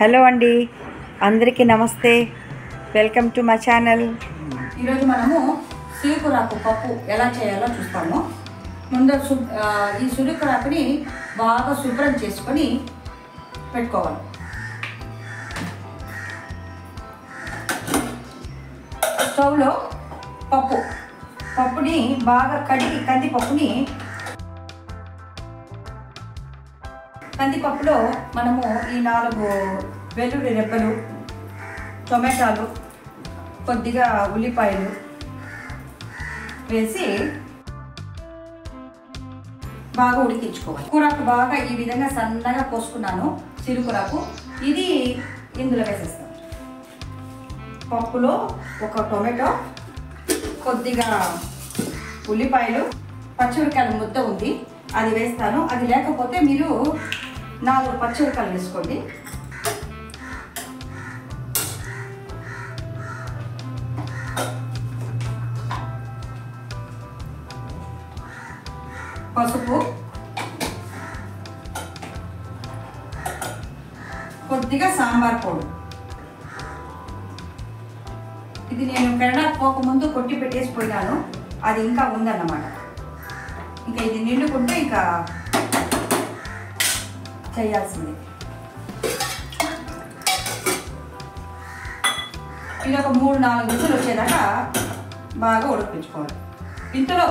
Hello అండి, అందరికీ నమస్తే. Welcome to my channel. ఈరోజు మనము సిలుకురాకు పప్పు ఎలా చేయాలో చూస్తాము. ముందు ఈ సిలుకురాకుని బాగా శుభ్రం చేసుకొని పెట్టుకోవాలి. స్టవ్లో పప్పుని బాగా కడిగి కందిపప్పులో మనము ఈ 4 వెల్లుల్లి రెబ్బలు, టొమాటోలు, కొద్దిగా ఉల్లిపాయలు వేసి బాగా ఉడికించుకోవాలి. కూరకు బాగా ఈ విధంగా సన్నగా కోసుకున్నాను. సిలుకురాకు ఇది ఇందులో వేసేస్తాను. పప్పులో ఒక టొమాటో, కొద్దిగా ఉల్లిపాయలు, పచ్చిమిరకాయల ముద్ద ఉంది, అది వేస్తాను. అది లేకపోతే మీరు 4 పచ్చిమిరకాయలు వేసుకోండి. పసుపు, కొద్దిగా సాంబార్ పొడి. ఇది నేను కెనడా పోకముందు కొట్టి పెట్టేసి పోయినాను, అది ఇంకా ఉందన్నమాట. ఇంకా ఇది నిండుకుంటే ఇంకా చేయాల్సింది. ఇది ఒక 3-4 విసులు వచ్చేదాకా బాగా ఉడికించుకోవాలి. ఇంతలో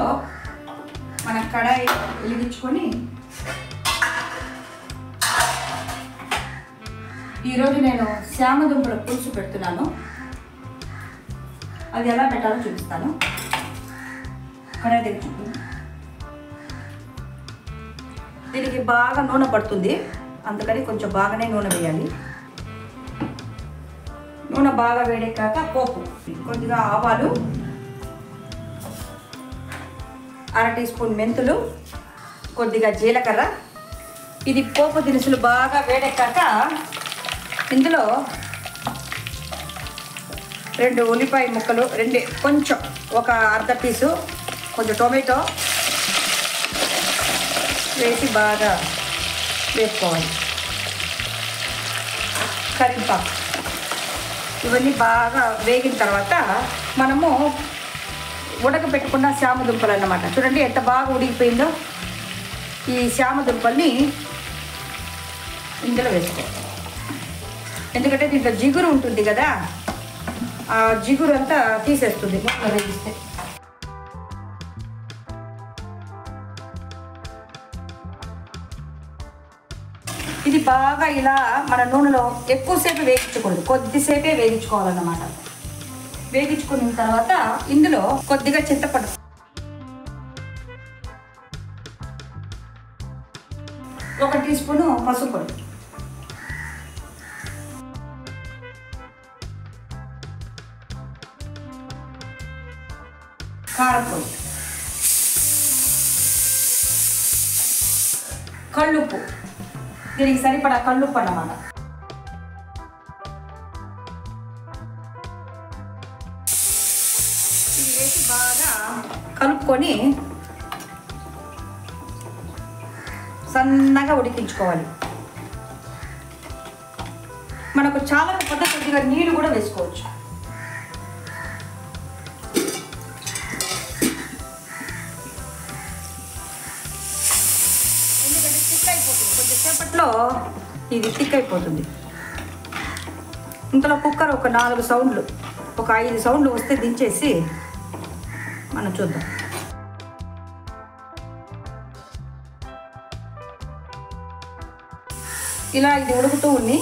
మన కడాయి వెలిగించుకొని ఈరోజు నేను శామదుంపల పులుసు పెడుతున్నాను. అది ఎలా పెట్టాలో చూపిస్తాను. కడాయి తెచ్చుకుంటాను. దీనికి బాగా నూనె పడుతుంది, అందుకని కొంచెం బాగానే నూనె వేయాలి. నూనె బాగా వేడెక్కాక పోపు, కొద్దిగా ఆవాలు, 1/2 టీ స్పూన్ మెంతులు, కొద్దిగా జీలకర్ర. ఇది పోపు దినుసులు బాగా వేడెక్కాక ఇందులో 2 ఉల్లిపాయ ముక్కలు, కొంచెం ఒక అర్ధ పీసు, కొంచెం టొమాటో వేసి బాగా వేసుకోవాలి. కరివేపాకు, ఇవన్నీ బాగా వేగిన తర్వాత మనము ఉడకబెట్టుకున్న శామదుంపలు అన్నమాట. చూడండి ఎంత బాగా ఉడికిపోయిందో. ఈ శామదుంపల్ని ఇందులో వేసుకోవాలి. ఎందుకంటే దీంట్లో జిగురు ఉంటుంది కదా, ఆ జిగురు అంతా తీసేస్తుంది నూనెలో వేగిస్తే. ఇది బాగా ఇలా మన నూనెలో ఎక్కువసేపు వేగించకూడదు, కొద్దిసేపే వేగించుకోవాలన్నమాట. వేగించుకున్న తర్వాత ఇందులో కొద్దిగా చింతపండు, ఒక టీ స్పూను పసుపు పొడి, కారపొడి, కళ్ళుప్పు, దీనికి సరిపడా కళ్ళుప్పు అన్నమాట. ఇది వేసి బాగా కలుపుకొని సన్నగా ఉడికించుకోవాలి. మనకు చాలా కొద్దిగా నీళ్ళు కూడా వేసుకోవచ్చు. ఎందుకంటే థిక్ అయిపోతుంది, కొంచెంసేపట్లో ఇది థిక్ అయిపోతుంది. ఇంతలో కుక్కర్ ఒక 4 సౌండ్లు, ఒక 5 సౌండ్లు వస్తే దించేసి మనం చూద్దాం. ఇలా ఇది ఉడుకుతూ ఉంది.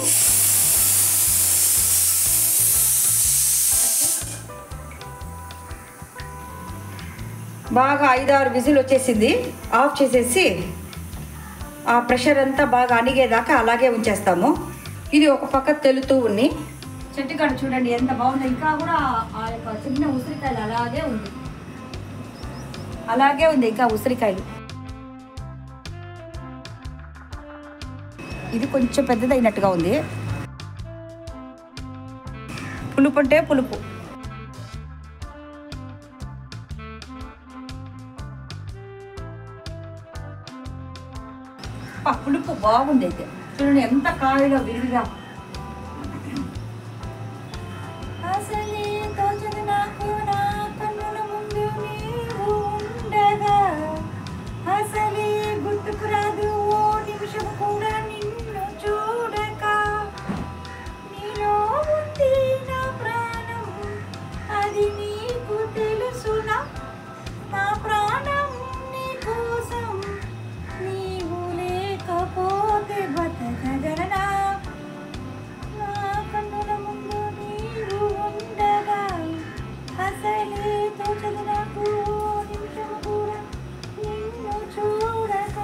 బాగా 5-6 విజిల్ వచ్చేసింది. ఆఫ్ చేసేసి ఆ ప్రెషర్ అంతా బాగా అణిగేదాకా అలాగే ఉంచేస్తాము. ఇది ఒక పక్క తెలుతూ ఉంది. చెట్టుకాడ చూడండి ఎంత బాగుంది. ఇంకా కూడా ఆ యొక్క చిన్న ఉసిరికాయలు అలాగే ఉంది, ఇంకా ఉసిరికాయలు. ఇది కొంచెం పెద్దదైనట్టుగా ఉంది. పులుపు అంటే పులుపు. పులుపు బాగుంది. అయితే చూడండి ఎంత కాయలో విరివిగా అసలే తోచదు నాకు నా కన్నుల ముందు నీవు ఉండగా అసలే గుర్తుకు రాదు ఓ నిమిషం కూడా నిన్ను చూడక నీలో ఉంది నా ప్రాణం అది నీకు తెలుసునా నా ప్రాణం నీ కోసం నీవు లేకపోతే బతకగలనా నా కన్నుల ముందు నీవు ఉండగా అసలే తోచదు నాకు నిమిషం కూడా నిన్ను చూడక.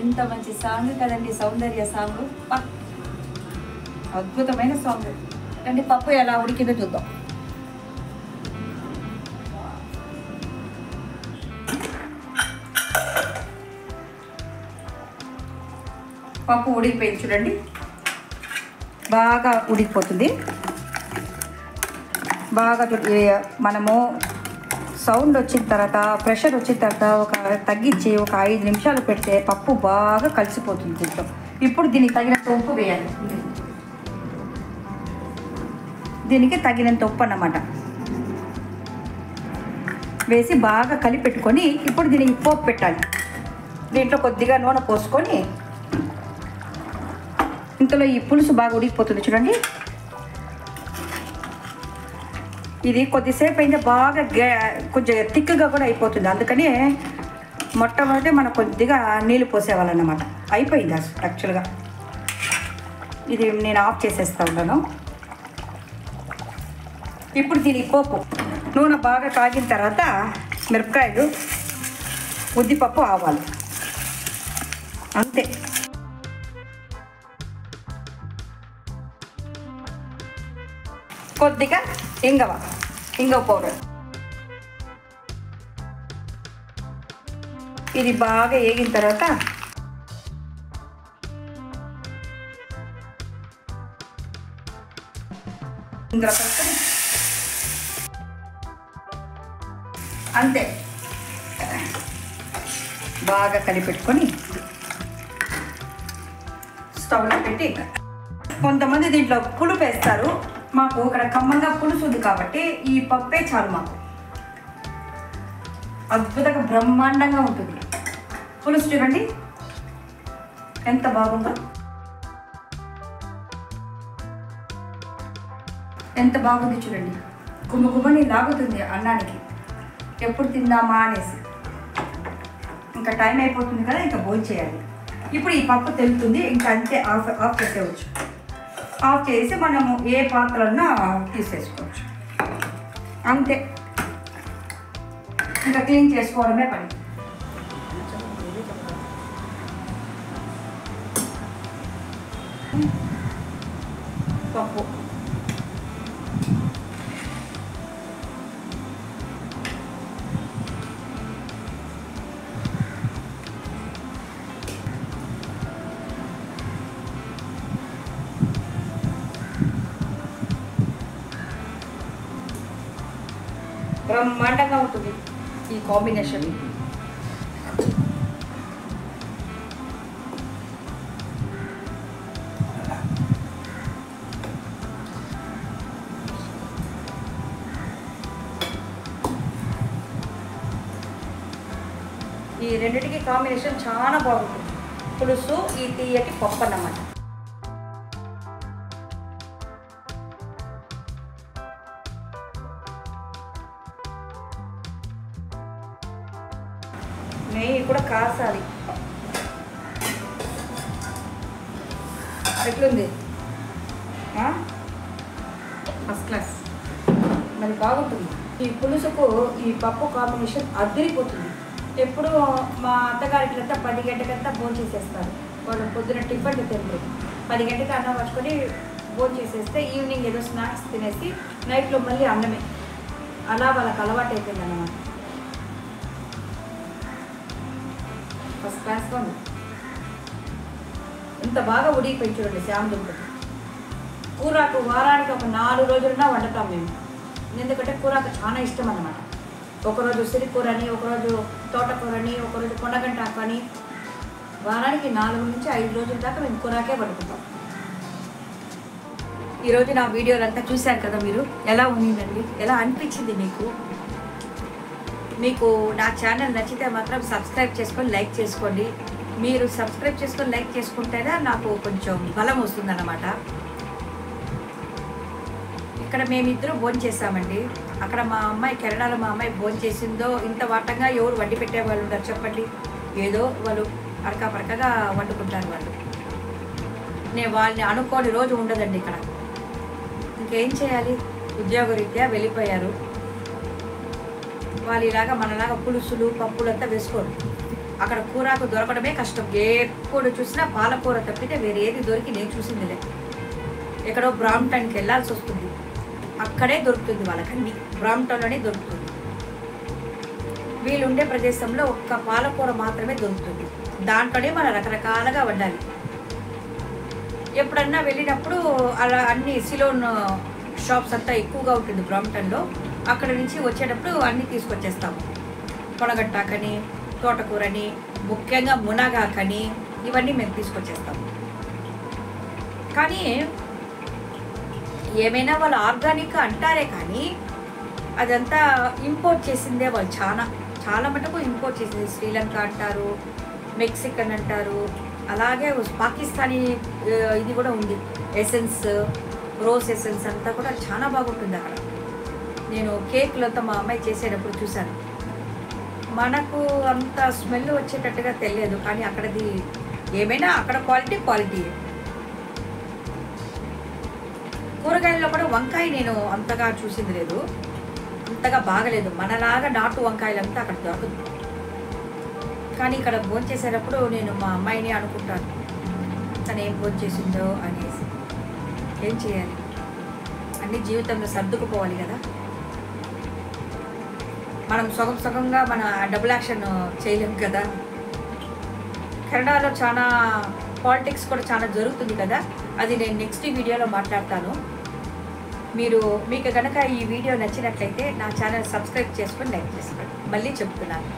ఎంత మంచి సాంగ్ కదండి, సౌందర్య సాంగ్. అద్భుతమైన సాంగ్. అంటే పప్పు ఎలా ఉడికిందో చూద్దాం. పప్పు ఉడికిపోయింది చూడండి, బాగా ఉడికిపోతుంది. బాగా మనము సౌండ్ వచ్చిన తర్వాత, ప్రెషర్ వచ్చిన తర్వాత తగ్గించి ఒక 5 నిమిషాలు పెడితే పప్పు బాగా కలిసిపోతుంది దీంట్లో. ఇప్పుడు దీనికి తగినంత ఉప్పు వేయాలి. దీనికి తగినంత ఉప్పు అన్నమాట వేసి బాగా కలిపెట్టుకొని ఇప్పుడు దీనికి పోపు పెట్టాలి. దీంట్లో కొద్దిగా నూనె పోసుకొని ఇంతలో ఈ పులుసు బాగా ఉడికిపోతుంది చూడండి. ఇది కొద్దిసేపు అయితే బాగా కొంచెం థిక్గా కూడా అయిపోతుంది. అందుకని మొట్టమొదటి మనం కొద్దిగా నీళ్ళు పోసేవాళ్ళన్నమాట. అయిపోయింది యాక్చువల్గా. ఇది నేను ఆఫ్ చేసేస్తా ఉన్నాను. ఇప్పుడు దీనికి పోపు నూనె బాగా కాగిన తర్వాత మిరపకాయలు, ఉద్దిపప్పు, ఆవాలు, అంతే. కొద్దిగా ఇంగవ పౌడర్. ఇది బాగా వేగిన తర్వాత ఇందులో కలుపుకొని అంతే బాగా కలిపెట్టుకొని స్టవ్లో పెట్టి, కొంతమంది దీంట్లో పులుపు వేస్తారు. మాకు ఇక్కడ కమ్మంగా పులుసు ఉంది కాబట్టి ఈ పప్పే చాలు మాకు. అద్భుతంగా బ్రహ్మాండంగా ఉంటుంది పులుసు. చూడండి ఎంత బాగుందో, ఎంత బాగుంది చూడండి. గుమ్మగుమ్మని లాగుతుంది అన్నానికి. ఎప్పుడు తిందామా అనేసి. ఇంకా టైం అయిపోతుంది కదా, ఇంకా భోజనం చేయాలి. ఇప్పుడు ఈ పప్పు తెలుస్తుంది, ఇంకా అంతే. ఆఫ్ చేసేయచ్చు. ఆఫ్ చేసి మనము ఏ పాత్రన్నా తీసేసుకోవచ్చు, అంతే. ఇంకా క్లీన్ చేసుకోవడమే పని. పప్పు బ్రహ్మాండంగా ఉంటుంది ఈ కాంబినేషన్. ఈ రెండిటికి కాంబినేషన్ చాలా బాగుంటుంది. పులుసు, ఈ తీయటి పప్పు అన్నమాట. నెయ్యి కూడా కాసాలి. ఎట్లుంది? First class. మరి బాగుంటుంది. ఈ పులుసుకు ఈ పప్పు కాంబినేషన్ అదిరిపోతుంది. ఎప్పుడు మా అత్తగారిట్లంతా 10 గంటకంతా భోజనం చేసేస్తారు. వాళ్ళు పొద్దున టిఫిన్ తింటారు. 10 గంటకి అన్నం వచ్చుకొని భోజనం చేసేస్తే ఈవినింగ్ ఏదో స్నాక్స్ తినేసి నైట్లో మళ్ళీ అన్నమే. అలా వాళ్ళకి అలవాటు అయిపోయింది అన్నమాట. ఫస్ట్ క్లాస్గా ఉంది. ఎంత బాగా ఉడికిపోయి చూడండి శామదుంపలు. కూరాకు వారానికి ఒక 4 రోజులున్నా వండుతాం మేము. ఎందుకంటే కూరాకు చాలా ఇష్టం అన్నమాట. ఒకరోజు సిరికూరని, ఒకరోజు తోటకూరని, ఒకరోజు కొండగంటాకు అని, వారానికి 4 నుంచి 5 రోజుల దాకా మేము కూరాకే వండుకుంటాం. ఈరోజు నా వీడియోలంతా చూశారు కదా మీరు. ఎలా ఉండిందండి, ఎలా అనిపించింది మీకు నా ఛానల్ నచ్చితే మాత్రం సబ్స్క్రైబ్ చేసుకొని లైక్ చేసుకోండి. మీరు సబ్స్క్రైబ్ చేసుకొని లైక్ చేసుకుంటేనే నాకు కొంచెం బలం వస్తుందన్నమాట. ఇక్కడ మేమిద్దరం భోజనం చేసామండి. అక్కడ మా అమ్మాయి కెనడాలో మా అమ్మాయి భోజనం చేసిందో ఇంత వాటంగా ఎవరు వండి పెట్టేవాళ్ళు ఉంటారు చెప్పండి. ఏదో వాళ్ళు అడకాపడకగా వండుకుంటారు వాళ్ళు. నేను వాళ్ళని అనుకోని రోజు ఉండదండి ఇక్కడ. ఇంకేం చేయాలి, ఉద్యోగరీత్యా వెళ్ళిపోయారు వాళ్ళు. ఇలాగా మనలాగా పులుసులు పప్పులంతా వేసుకోరు. అక్కడ కూరకు దొరకడమే కష్టం. ఎప్పుడు చూసినా పాలకూర తప్పితే వేరే ఏది దొరికి నేను చూసిందిలే. ఎక్కడో బ్రాంప్టన్కి వెళ్ళాల్సి వస్తుంది, అక్కడే దొరుకుతుంది వాళ్ళకన్నీ. బ్రాంప్టన్లోనే దొరుకుతుంది. వీళ్ళు ఉండే ప్రదేశంలో ఒక్క పాలకూర మాత్రమే దొరుకుతుంది. దాంట్లోనే మనం రకరకాలుగా వండాలి. ఎప్పుడన్నా వెళ్ళినప్పుడు అలా అన్ని సిలోన్ షాప్స్ అంతా ఎక్కువగా ఉంటుంది బ్రాంప్టన్లో. అక్కడ నుంచి వచ్చేటప్పుడు అన్నీ తీసుకొచ్చేస్తాము. పొనగట్టాకని, తోటకూరని, ముఖ్యంగా మునగాకని, ఇవన్నీ మేము తీసుకొచ్చేస్తాము. కానీ ఏమైనా వాళ్ళు ఆర్గానిక్ అంటారే కానీ అదంతా ఇంపోర్ట్ చేసిందే వాళ్ళు. చాలా మటుకు ఇంపోర్ట్ చేసింది. శ్రీలంక అంటారు, మెక్సికన్ అంటారు, అలాగే పాకిస్తానీ ఇది కూడా ఉంది. ఎసెన్స్, రోజ్ ఎసెన్స్ అంతా కూడా చాలా బాగుంటుంది అక్కడ. నేను కేకులంతా మా అమ్మాయి చేసేటప్పుడు చూశాను. మనకు అంత స్మెల్ వచ్చేటట్టుగా తెలియదు, కానీ అక్కడది ఏమైనా అక్కడ క్వాలిటీ. కూరగాయల్లో కూడా వంకాయ నేను అంతగా చూసింది లేదు, అంతగా బాగలేదు. మనలాగా నాటు వంకాయలంతా అక్కడ దొరకదు. కానీ ఇక్కడ భోజనం చేసేటప్పుడు నేను మా అమ్మాయిని అనుకుంటాను, తను ఏం భోజనం చేసిందో అనేసి. ఏం చేయాలి, అన్ని జీవితంలో సర్దుకుపోవాలి కదా. మనం సగంగా మన డబుల్ యాక్షన్ చేయలేము కదా. కెనడాలో చాలా పాలిటిక్స్ కూడా చాలా జరుగుతుంది కదా. అది నేను నెక్స్ట్ వీడియోలో మాట్లాడతాను. మీకు కనుక ఈ వీడియో నచ్చినట్లయితే నా ఛానల్ సబ్స్క్రైబ్ చేసుకొని లైక్ చేసుకోండి. మళ్ళీ చెప్తున్నాను,